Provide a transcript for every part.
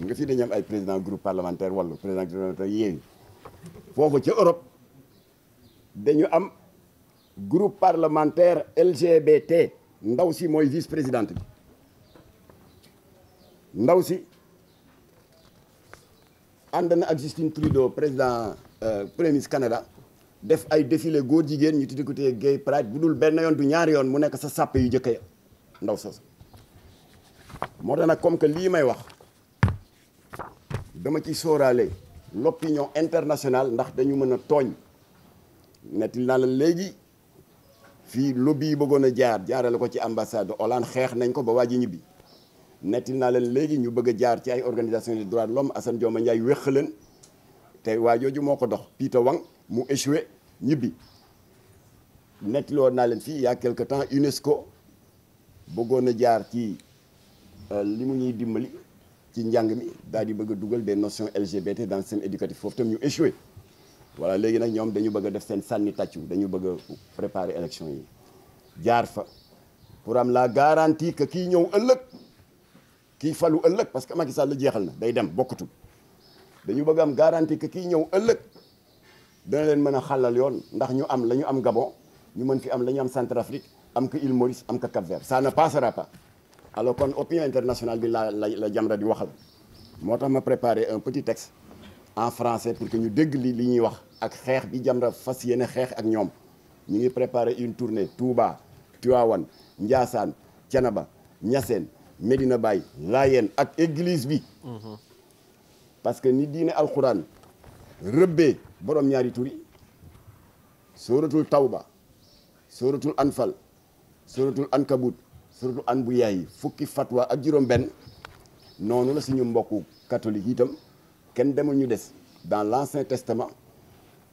nga fii dañu am ay président groupe parlementaire wala président groupe parlementaire Yewwi foofu ca Europe dañu am groupe parlementaire LGBT ndaw si mooy vice présidente bi ndaw si ànd na ak Justin Trudeau président premier ministre Canada def ay défilé góor jigéen ñu tuddi ko gay pride bu dul benn yoon du ñaari yoon mu nekk sa sàppe yu jëkk ya ndaw sos moo tax nag comme que lii may wax dama ci sóoraale l'opinion internationale ndax dañu mën a tooñ nettali naa la léegi fii lobby yi bëggoon a jaarale ko ci ambassade Hollande xeex nañ ko ba waa ji ñibbi nettali naa leen léegi ñu bëgg a jaar ci ay organisation des droits de l'homme Assane Dioma Ndiaye wéq leen te waa jooju moo ko dox Peter Wang mu échoué ñibbi nettali woon naa leen fii il y a quelque temps UNESCO bëggoon a jaar ci li mu ñuy dimbali ci njàng mi daal di bëgg a dugal des notions LGBT dans le système éducatif foofu tam ñu échoué voilà léegi nag ñoom dañu bëgg a def seen sànni tàccu dañu bëgg a préparer élection yi jaar fa pour am la garantie que kii ñëw ëllëg kii falu ëllëg parce que Macky Sall la jeexal na day dem bokkatul dañu bëgg am garantie que kii ñëw ëllëg dana leen mën a xàllal yoon ndax ñu am la ñu am Gabon ñu mën fi am la ñu am Centrafrique am que Île Maurice am que Cap-Vert ça ne passera pas alors kon opinion internationale bi la Jamra di waxal moo tax ma préparé un petit texte en français pour que ñu dégg li ñuy wax ak xeex bi Jamra fas yéene xeex ak ñoom ñu ngi préparé une tournée Touba Tivaouane Ndiassane Thiénaba Niassène Medina Baye Layène ak église bi parce que ni diine alxuraan rëbbee borom ñaari tur yi sóoratul Tawba sóoratul Anfal sóoratul Ankabut sóoratul Anbiya yi fukki fatwa ak juróom benn noonu la suñu mbokku catholique itam kenn demul ñu des dans l'Ancien Testament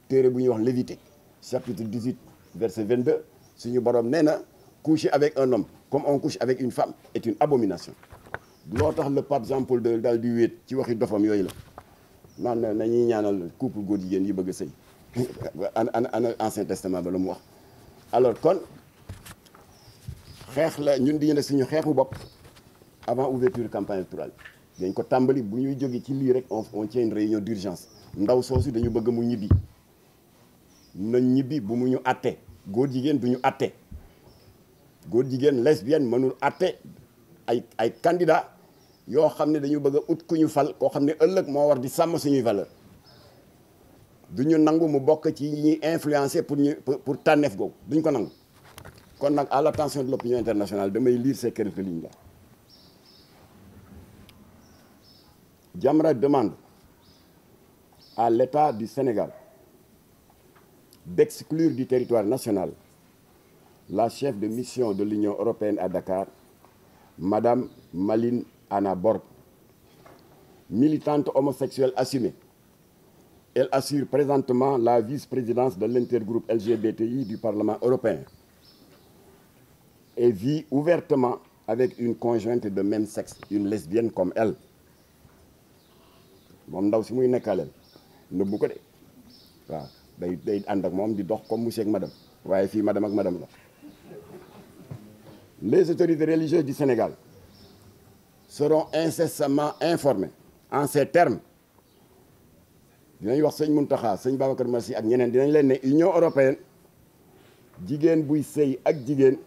téere bu ñuy wax Lévitique chapitre 18 verset 22 suñu borom nee na coucher avec un homme comme on couche avec une femme est une abomination loo tax le pape Jean-Paul II daal di wéet ci waxi dofam yooyu la naan nañuy ñaanal couple góor jigéen yi bëgg a sëy ana Ancien Testament ba la mu wax alors kon xeex la ñun di ne suñu xeexu bopp avant ouverture campagne électorale dañ ko tàmbali bu ñuy jóge ci lii rek on tient une réunion d'urgence ndaw soosu dañu bëgg mu ñibbi na ñibbi bu mu ñu atte góor jigéen du ñu atte góor jigéen lesbienne mënul atte ay candidat yoo xam ne dañu bëgg a ut ku ñu fal koo xam ne ëllëg moo war di sàmm suñuy valeur du ñu nangu mu bokk ci ñuy influencer pour tànneef googu duñ ko nangu kon nag à l'attention de l'opinion internationale damay lire ces quelques lignes là. Jamra demande à l'État du Sénégal d'exclure du territoire national la chef de mission de l'Union européenne à Dakar, Madame Malin Anna Borg, militante homosexuelle assumée. Elle assure présentement la vice-présidence de l'intergroupe LGBTI du Parlement européen et vit ouvertement avec une conjointe de même sexe, une lesbienne comme elle. moom ndaw si muy nekkaaleel nëbbu ko de waaw day ànd ak moom di dox comme monsieur ak madame waaye fii madame ak madame la. Les autorités religieuses du Sénégal seront incessamment informées en ces termes. Dinañ wax sëñ Mountakha sëñ Babacar Massi ak ñeneen dinañ leen ne Union européenne jigéen buy sëy ak jigéen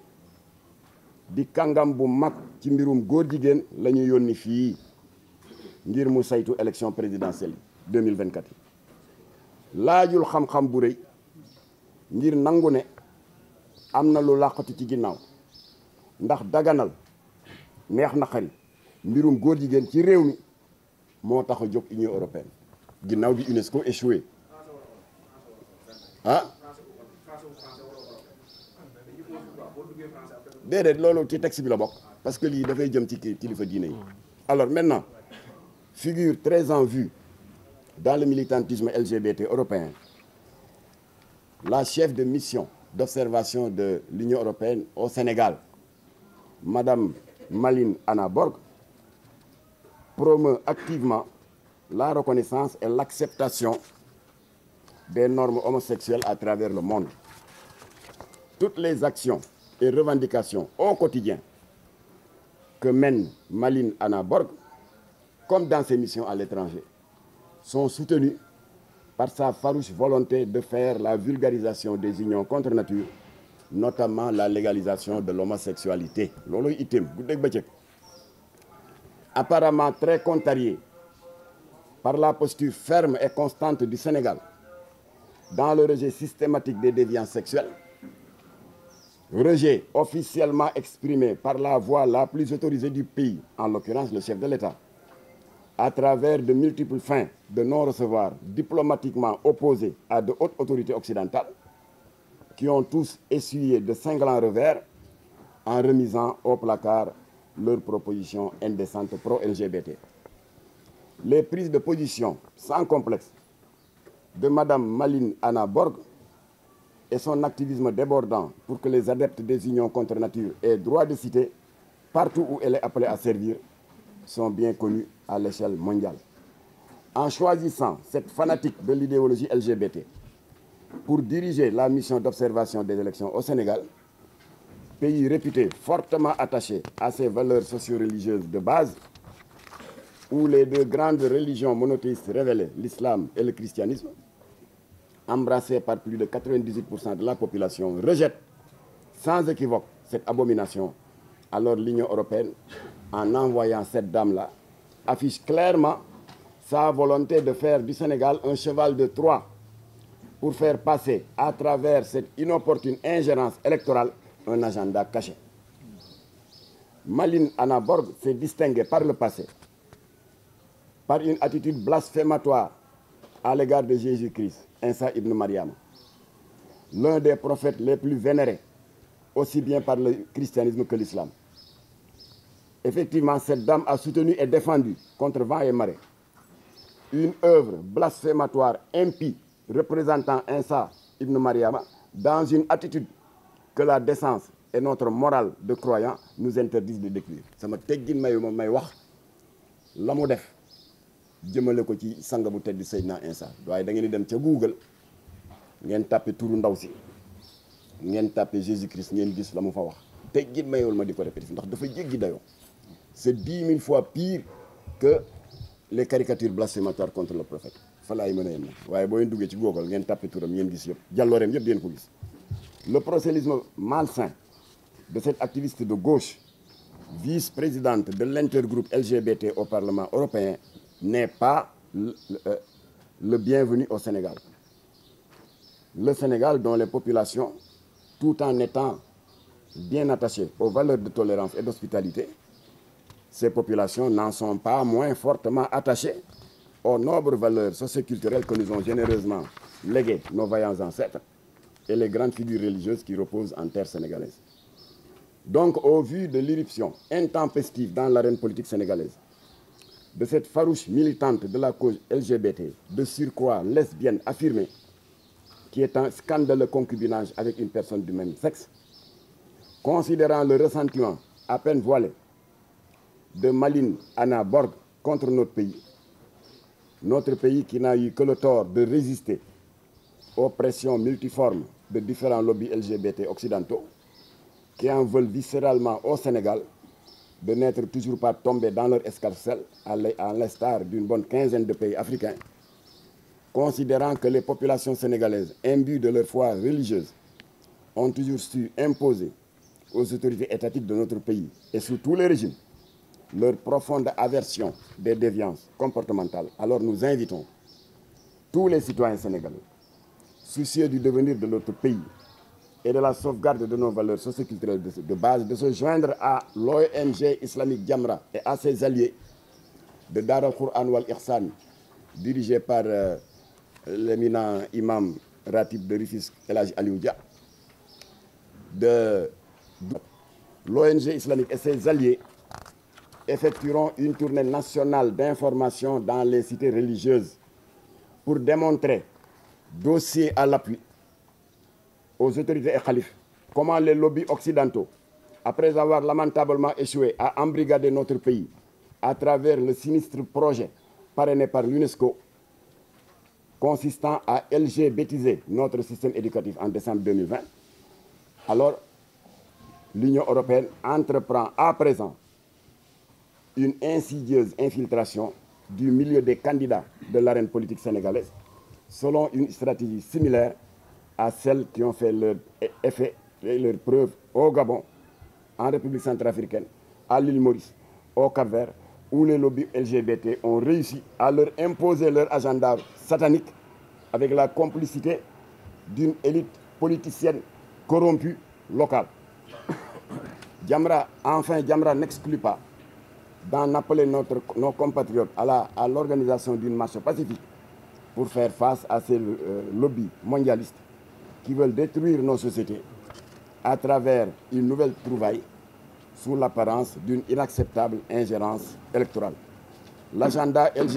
di kàngam bu mag ci mbirum góor jigéen la ñu yónni fii ngir mu saytu élection présidentielle 2024 yi laajul xam-xam bu rëy ngir nangu ne am na lu làqatu ci ginnaaw ndax daganal neex na xari mbirum góor jigéen ci réew mi moo tax a jóg Union européenne ginnaaw bi UNESCO échoué ah déedéet loolu ci texte bi la bokk parce que lii dafay jëm ci kilifa diine yi. Alors maintenant figure très en vue dans le militantisme LGBT européen la chef de mission d'observation de l'Union européenne au Sénégal, Madame Malin Anna Borg, promeut activement la reconnaissance et l'acceptation des normes homosexuelles à travers le monde. Toutes les actions et revendications au quotidien que mène Malin Anna Borg comme dans ses missions à l'étranger, sont soutenus par sa farouche volonté de faire la vulgarisation des unions contre nature, notamment la légalisation de l'homosexualité. Lolo item, apparemment très contrarié par la posture ferme et constante du Sénégal dans le rejet systématique des déviances sexuelles, rejet officiellement exprimé par la voix la plus autorisée du pays, en l'occurrence le chef de l'État, à travers de multiples fins de non-recevoir diplomatiquement opposés à de hautes autorités occidentales, qui ont tous essuyé de cinglants revers en remisant au placard leurs propositions indécentes pro-LGBT. Les prises de position sans complexe de Mme Malin Anna Borg et son activisme débordant pour que les adeptes des unions contre nature aient droit de citer partout où elle est appelée à servir sont bien connus à l'échelle mondiale. En choisissant cette fanatique de l'idéologie LGBT pour diriger la mission d'observation des élections au Sénégal, pays réputé fortement attaché à ses valeurs socio-religieuses de base, où les deux grandes religions monothéistes révélées, l'islam et le christianisme, embrassées par plus de 98% de la population, rejettent sans équivoque cette abomination. Alors l'Union européenne, en envoyant cette dame-là, affiche clairement sa volonté de faire du Sénégal un cheval de Troie pour faire passer à travers cette inopportune ingérence électorale un agenda caché. Malin Anna Borg s'est distinguée par le passé par une attitude blasphématoire à l'égard de Jésus-Christ, Isa ibn Mariam, l'un des prophètes les plus vénérés, aussi bien par le christianisme que l'islam. Effectivement, cette dame a soutenu et défendu, contre vent et marée, une œuvre blasphématoire impie représentant Isa ibn Mariam dans une attitude que la décence et notre morale de croyants nous interdisent de décrire. Ça m'a teggin may wax la mu def jëmale ko ci sanga bu tedd Seydina Isa waaye da ngeen di dem ca Google ngeen tapé turu ndaw si ngeen tapé Jésus-Christ ngeen gis la mu fa wax teggin mayewul ma di ko répéter ndax dafa jéggi dayoo. C'est 10 000 fois pire que les caricatures blasphématoires contre le prophète. Fa laay mën a yem nag waaye boo leen duggee ci Google ngeen tapé turam ngeen gis yëpp jàllooreem yëpp ngeen ko gis. Le prosélytisme malsain de cette activiste de gauche, vice-présidente de l'intergroupe LGBT au Parlement européen, n'est pas le bienvenu au Sénégal. Le Sénégal, dont les populations, tout en étant bien attachées aux valeurs de tolérance et d'hospitalité, ces populations n'en sont pas moins fortement attachées aux nobles valeurs socioculturelles que nous ont généreusement léguées nos vaillants ancêtres et les grandes figures religieuses qui reposent en terre sénégalaise. Donc, au vu de l'irruption intempestive dans l'arène politique sénégalaise de cette farouche militante de la cause LGBT, de surcroît lesbienne affirmée, qui est un scandaleux concubinage avec une personne du même sexe, considérant le ressentiment à peine voilé de Malin Anna Borg contre notre pays qui n'a eu que le tort de résister aux pressions multiformes de différents lobbies LGBT occidentaux qui en veulent viscéralement au Sénégal de n'être toujours pas tombés dans leur escarcelle à l'instar d'une bonne quinzaine de pays africains, considérant que les populations sénégalaises imbues de leur foi religieuse ont toujours su imposer aux autorités étatiques de notre pays et sous tous les régimes leur profonde aversion des déviances comportementales. Alors nous invitons tous les citoyens sénégalais, soucieux du devenir de notre pays et de la sauvegarde de nos valeurs socioculturelles de base, de se joindre à l'ONG islamique Jamra et à ses alliés de Dar al-Qur'an wal Ihsan, dirigé par l'éminent imam Ratib de Rufisque, El Hadji Aliou Dia, de l'ONG islamique et ses alliés effectueront une tournée nationale d'information dans les cités religieuses pour démontrer, dossier à l'appui, aux autorités et khalifes, comment les lobbies occidentaux, après avoir lamentablement échoué à embrigader notre pays à travers le sinistre projet parrainé par l'UNESCO, consistant à LGBTiser notre système éducatif en décembre 2020, alors l'Union européenne entreprend à présent une insidieuse infiltration du milieu des candidats de l'arène politique sénégalaise, selon une stratégie similaire à celles qui ont fait leur effet et leur preuve au Gabon, en République centrafricaine, à l'île Maurice, au Cap-Vert, où les lobbies LGBT ont réussi à leur imposer leur agenda satanique avec la complicité d'une élite politicienne corrompue locale. Jamra n'exclut pas d'en appeler nos compatriotes à l'organisation d'une marche pacifique pour faire face à ces lobbies mondialistes qui veulent détruire nos sociétés à travers une nouvelle trouvaille sous l'apparence d'une inacceptable ingérence électorale. L'agenda LGBT